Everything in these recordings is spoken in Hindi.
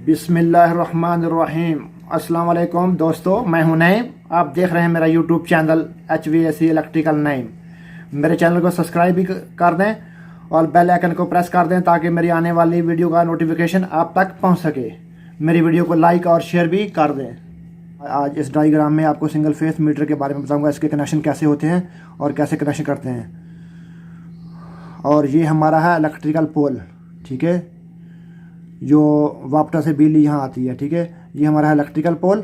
बिस्मिल्लाहिर्रहमानिर्रहीम। अस्सलाम वालेकुम दोस्तों, मैं हूं नईम। आप देख रहे हैं मेरा YouTube channel HVAC electrical Naeem. मेरे चैनल को सब्सक्राइब भी कर दें और बेल आइकन को प्रेस कर दें ताकि मेरी आने वाली वीडियो का नोटिफिकेशन आप तक पहुंच सके। मेरी वीडियो को लाइक और शेयर भी कर दें। आज इस डायग्राम में आपको सिंगल फेस मीटर के बारे में बताऊँगा, इसके कनेक्शन कैसे होते हैं और कैसे कनेक्शन करते हैं। और ये हमारा है इलेक्ट्रिकल पोल, ठीक है, जो वापटा से बिजली यहाँ आती है, ठीक है। ये हमारा है इलेक्ट्रिकल पोल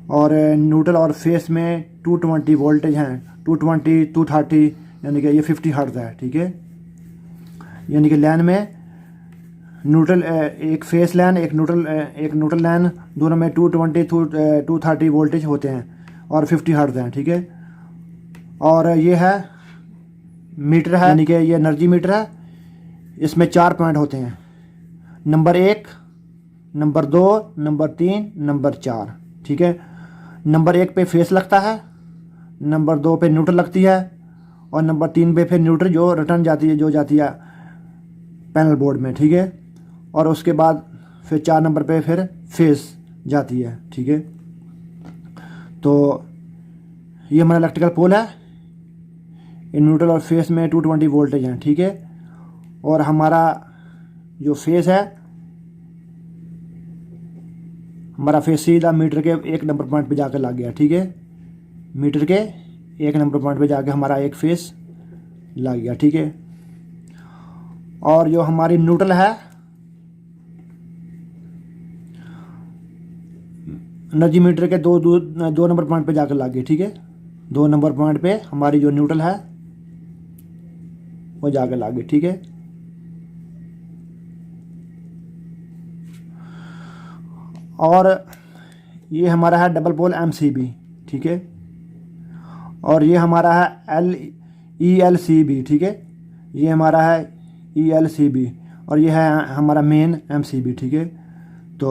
और न्यूट्रल और फेस में 220 वोल्टेज हैं, 220 230, यानी कि ये 50 हर्ट्ज है, ठीक है। यानी कि लाइन में न्यूट्रल एक फेस लाइन एक न्यूट्रल लाइन, दोनों में 220 230 वोल्टेज होते हैं और 50 हर्ट्ज हैं, ठीक है। और ये है मीटर है, यानी कि ये एनर्जी मीटर है। इसमें 4 पॉइंट होते हैं, नंबर 1, नंबर 2, नंबर 3, नंबर 4, ठीक है। नंबर 1 पे फेस लगता है, नंबर 2 पे न्यूट्रल लगती है और नंबर 3 पे फिर न्यूट्रल जो रिटर्न जाती है, जो जाती है पैनल बोर्ड में, ठीक है। और उसके बाद फिर 4 नंबर पे फिर फेस जाती है, ठीक है। तो ये हमारा इलेक्ट्रिकल पोल है। इन न्यूट्रल और फेस में 220 वोल्टेज हैं, ठीक है। और हमारा जो फेस है, हमारा फेस सीधा मीटर के 1 नंबर पॉइंट पे जाकर लग गया, ठीक है। मीटर के 1 नंबर पॉइंट पे जाके हमारा एक फेस लग गया, ठीक है। और जो हमारी न्यूट्रल है, एनर्जी मीटर के दो नंबर पॉइंट पे जाकर लग गई, ठीक है। 2 नंबर पॉइंट पे हमारी जो न्यूट्रल है वो जाकर लग गई, ठीक है। और ये हमारा है डबल पोल MCB, ठीक है। और ये हमारा है ELCB, ठीक है। ये हमारा है ELCB और ये है हमारा मेन MCB, ठीक है। तो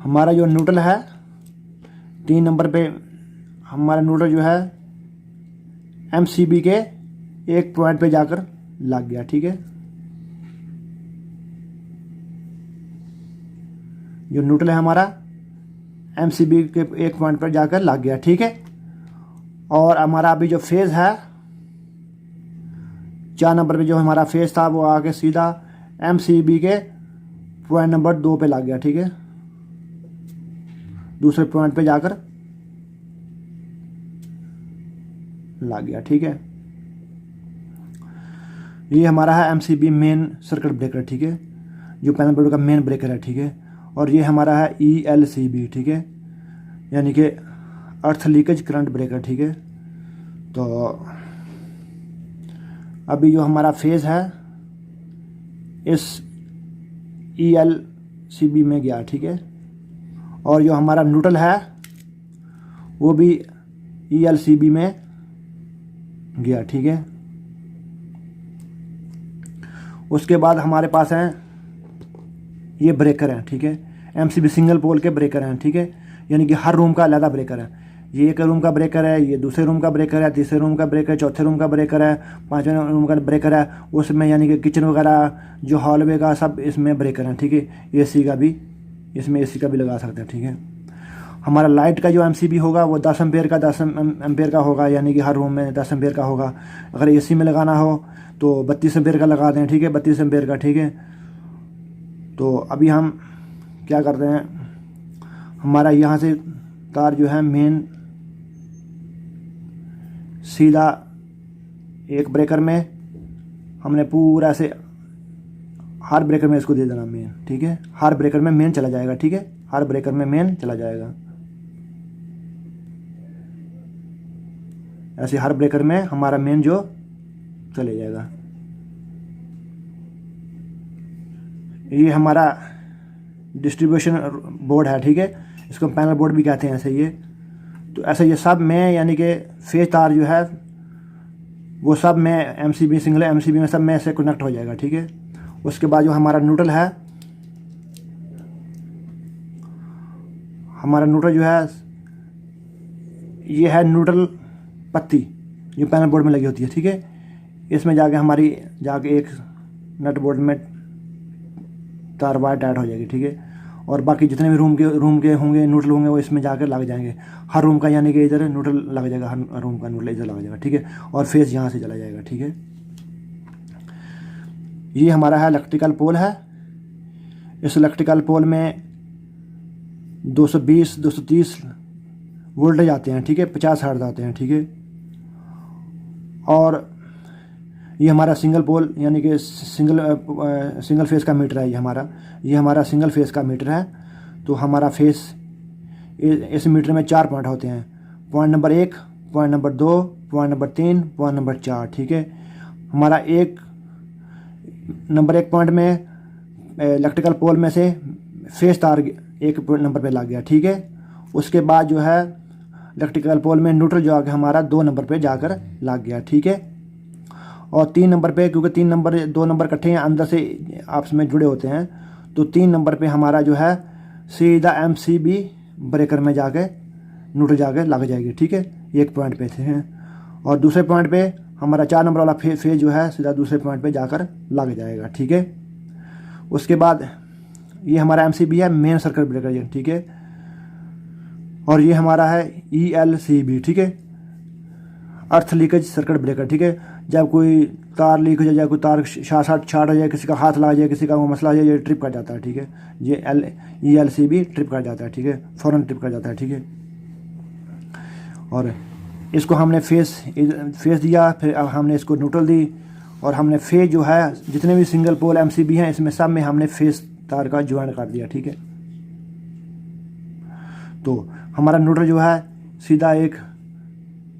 हमारा जो न्यूट्रल है 3 नंबर पे, हमारा न्यूट्रल जो है MCB के 1 पॉइंट पे जाकर लग गया, ठीक है। जो न्यूट्रल है हमारा MCB के 1 पॉइंट पर जाकर लग गया, ठीक है। और हमारा अभी जो फेज है 4 नंबर पे जो हमारा फेज था वो आके सीधा MCB के पॉइंट नंबर 2 पे लग गया, ठीक है। दूसरे पॉइंट पे जाकर लग गया, ठीक है। ये हमारा है MCB मेन सर्किट ब्रेकर, ठीक है, जो पैनल बोर्ड का मेन ब्रेकर है, ठीक है। और ये हमारा है ELCB, ठीक है, यानी कि अर्थ लीकेज करंट ब्रेकर, ठीक है। तो अभी जो हमारा फेज है इस ELCB में गया, ठीक है। और जो हमारा न्यूट्रल है वो भी ELCB में गया, ठीक है। उसके बाद हमारे पास हैं ये ब्रेकर हैं, ठीक है। MCB सिंगल पोल के ब्रेकर हैं, ठीक है, यानी कि हर रूम का अलग ब्रेकर है। ये 1 रूम का ब्रेकर है, ये दूसरे रूम का ब्रेकर है, तीसरे रूम का ब्रेकर है, चौथे रूम का ब्रेकर है, 5वें रूम का ब्रेकर है। उसमें यानी कि किचन वगैरह जो हॉलवे का सब इसमें ब्रेकर हैं, ठीक है। AC का भी, इसमें AC का भी लगा सकते हैं, ठीक है। हमारा लाइट का जो MCB होगा वो 10 एम्पेयर का 10 एम्पेयर का होगा, यानी कि हर रूम में 10 एम्पेयर का होगा। अगर AC में लगाना हो तो 32 एम्पेयर का लगा दें, ठीक है, 32 एम्पेयर का, ठीक है। तो अभी हम क्या करते हैं, हमारा यहाँ से तार जो है मेन सीधा एक ब्रेकर में हमने पूरा से हर ब्रेकर में इसको दे देना मेन, ठीक है। हर ब्रेकर में मेन चला जाएगा, ठीक है, हर ब्रेकर में मेन चला जाएगा। ऐसे हर ब्रेकर में हमारा मेन जो चले जाएगा। ये हमारा डिस्ट्रीब्यूशन बोर्ड है, ठीक है, इसको पैनल बोर्ड भी कहते हैं ऐसे ये। तो ऐसे ये सब में यानी कि फेज तार जो है वो सब में MCB सिंगल MCB में सब में ऐसे कनेक्ट हो जाएगा, ठीक है। उसके बाद जो हमारा न्यूट्रल है, हमारा न्यूट्रल जो है ये है न्यूट्रल पत्ती जो पैनल बोर्ड में लगी होती है, ठीक है। इसमें जाके हमारी एक नट बोल्ट में तार वायर टाइट हो जाएगी, ठीक है। और बाकी जितने भी रूम के होंगे न्यूट्रल होंगे वो इसमें जाकर लग जाएंगे। हर रूम का यानी कि इधर न्यूट्रल लग जाएगा, हर रूम का न्यूट्रल इधर लग जाएगा, ठीक है। और फेस यहाँ से चला जाएगा, ठीक है। ये हमारा है इलेक्ट्रिकल पोल है। इस इलेक्ट्रिकल पोल में 220-230 वोल्टेज आते हैं, ठीक है, 50 हर्ट्ज आते हैं, ठीक है। और ये हमारा सिंगल पोल यानी कि सिंगल फेस का मीटर है। ये हमारा सिंगल फेस का मीटर है। तो हमारा फेस, इस मीटर में 4 पॉइंट होते हैं, point number 1, point number 2, point number 3, point number 4, ठीक है। हमारा नंबर 1 पॉइंट में इलेक्ट्रिकल पोल में से फेस तार 1 नंबर पे लग गया, ठीक है। उसके बाद जो है इलेक्ट्रिकल पोल में न्यूट्रल जो आके हमारा 2 नंबर पे जाकर लग गया, ठीक है। और 3 नंबर पे, क्योंकि 2 नंबर इकट्ठे हैं, अंदर से आपस में जुड़े होते हैं, तो 3 नंबर पे हमारा जो है सीधा MCB ब्रेकर में जाके न्यूट्रल जाके लग जाएगी, ठीक है। 1 पॉइंट पे थे। और दूसरे पॉइंट पे हमारा 4 नंबर वाला फेज जो है सीधा दूसरे पॉइंट पे जाकर लग जाएगा, ठीक है। उसके बाद ये हमारा MCB है, मेन सर्किट ब्रेकर, ठीक है। और ये हमारा है ELCB, ठीक है, अर्थ लीकेज सर्किट ब्रेकर, ठीक है। जब कोई तार लीक हो जाए, कोई तार शार्ट हो जाए, किसी का हाथ लग जाए, किसी का वो मसला हो जाए, ये ट्रिप कर जाता है, ठीक है। ये ELCB ट्रिप कर जाता है, ठीक है, फ़ौरन ट्रिप कर जाता है, ठीक है। और इसको हमने फेस दिया, फिर अब हमने इसको न्यूट्रल दी, और हमने फेज जो है जितने भी सिंगल पोल MCB हैं इसमें सब में हमने फेस तार का ज्वाइन कर दिया, ठीक है। तो हमारा न्यूट्रल जो है सीधा एक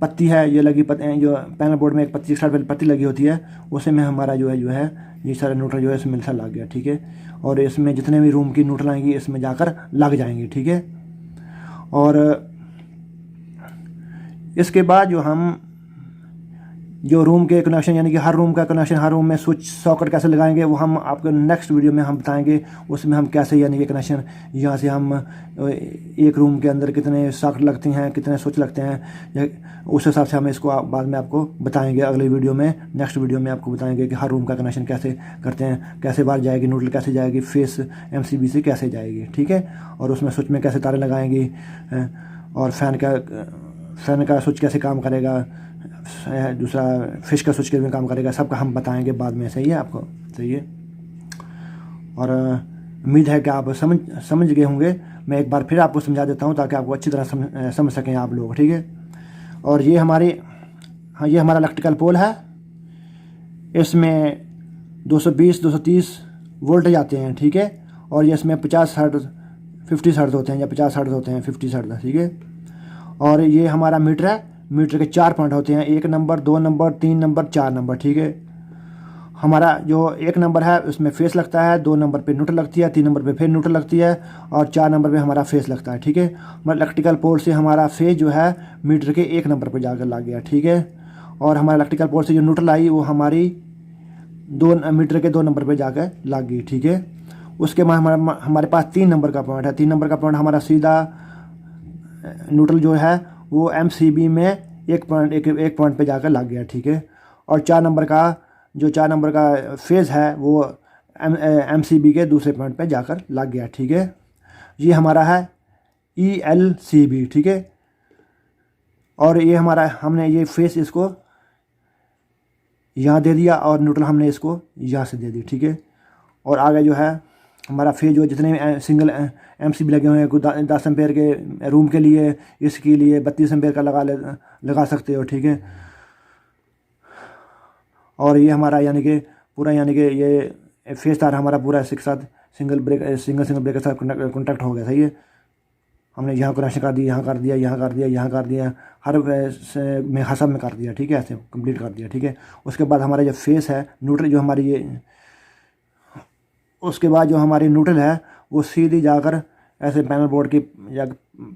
पत्ती है, ये लगी जो पैनल बोर्ड में एक पत्ती पत्ती लगी होती है, उसी में हमारा जो है ये सारा न्यूट्रल जो है इसमें मिलकर लग गया, ठीक है। और इसमें जितने भी रूम की न्यूट्रल आएंगी इसमें जाकर लग जाएंगी, ठीक है। और इसके बाद जो रूम के कनेक्शन यानी कि हर रूम का कनेक्शन, हर रूम में स्विच सॉकेट कैसे लगाएंगे वो हम आपको नेक्स्ट वीडियो में हम बताएंगे। उसमें हम कैसे यानी कि कनेक्शन यहाँ से हम एक रूम के अंदर कितने सॉकेट लगते हैं, कितने स्विच लगते हैं, उस हिसाब से हम इसको बाद में आपको बताएंगे। अगले वीडियो में, नेक्स्ट वीडियो में आपको बताएंगे कि हर रूम का कनेक्शन कैसे करते हैं, कैसे बाहर जाएगी न्यूट्रल, कैसे जाएगी फेस MCB से कैसे जाएगी, ठीक है। और उसमें स्विच में कैसे तारें लगाएंगी, और फैन का स्विच कैसे काम करेगा, दूसरा फिश का स्विच कैसे काम करेगा, सबका हम बताएंगे बाद में, सही है आपको, सही है। और उम्मीद है कि आप समझ गए होंगे। मैं एक बार फिर आपको समझा देता हूं ताकि आपको अच्छी तरह समझ सकें आप लोग, ठीक है। और ये ये हमारा इलेक्ट्रिकल पोल है। इसमें 220-230 वोल्टेज आते हैं, ठीक है। और ये इसमें 50 हर्ट्ज होते हैं, या 50 हर्ट्ज होते हैं, 50 हर्ट्ज, ठीक है। और ये हमारा मीटर है। मीटर के 4 पॉइंट होते हैं, 1 नंबर, 2 नंबर, 3 नंबर, 4 नंबर, ठीक है। हमारा जो 1 नंबर है उसमें फेस लगता है, 2 नंबर पे न्यूट्रल लगती है, 3 नंबर पे फिर न्यूट्रल लगती है, और 4 नंबर पे हमारा फेस लगता है, ठीक है। हमारा इलेक्ट्रिकल पोल से हमारा फेस जो है मीटर के 1 नंबर पे जाकर लग गया, ठीक है। और हमारा इलेक्ट्रिकल पोल से जो न्यूट्रल आई वो हमारी मीटर के 2 नंबर पे जाकर लग गई, ठीक है। उसके बाद हमारे पास 3 नंबर का पॉइंट है। 3 नंबर का पॉइंट हमारा सीधा न्यूट्रल जो है वो MCB में एक पॉइंट पे जाकर लग गया, ठीक है। और 4 नंबर का फेज है वो MCB के दूसरे पॉइंट पे जाकर लग गया, ठीक है। ये हमारा है ELCB, ठीक है। और ये हमने ये फेस इसको यहाँ दे दिया, और न्यूट्रल हमने इसको यहाँ से दे दी, ठीक है। और आगे जो है हमारा फेज जो जितने भी सिंगल MCB लगे हुए हैं, कोई 10 एम्पेयर के रूम के लिए, इसके लिए 32 एम्पेयर का लगा सकते हो, ठीक है। और ये हमारा यानी कि पूरा यानी कि ये फेज तार हमारा पूरा इसके साथ सिंगल ब्रेकर के साथ कॉन्टैक्ट हो गया, सही है। हमने यहाँ कनेक्शन कर दिया, यहाँ कर दिया, यहाँ कर दिया, यहाँ कर दिया, हर में हसब में कर दिया, ठीक है, ऐसे कंप्लीट कर दिया, ठीक है। उसके बाद हमारा जो फेस है न्यूट्रल जो हमारी उसके बाद जो हमारी न्यूट्रल है वो सीधी जाकर ऐसे पैनल बोर्ड की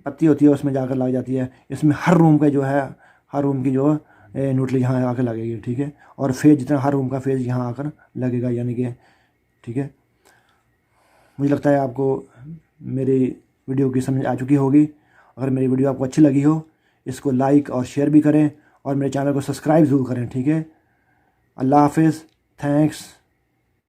पत्ती होती है उसमें जाकर लग जाती है। इसमें हर रूम की जो न्यूट्रल यहाँ आकर लगेगी, ठीक है। और फेज जितना हर रूम का फेज यहाँ आकर लगेगा, यानी कि, ठीक है। मुझे लगता है आपको मेरी वीडियो की समझ आ चुकी होगी। अगर मेरी वीडियो आपको अच्छी लगी हो इसको लाइक और शेयर भी करें, और मेरे चैनल को सब्सक्राइब ज़रूर करें, ठीक है। अल्लाह हाफिज़, थैंक्स।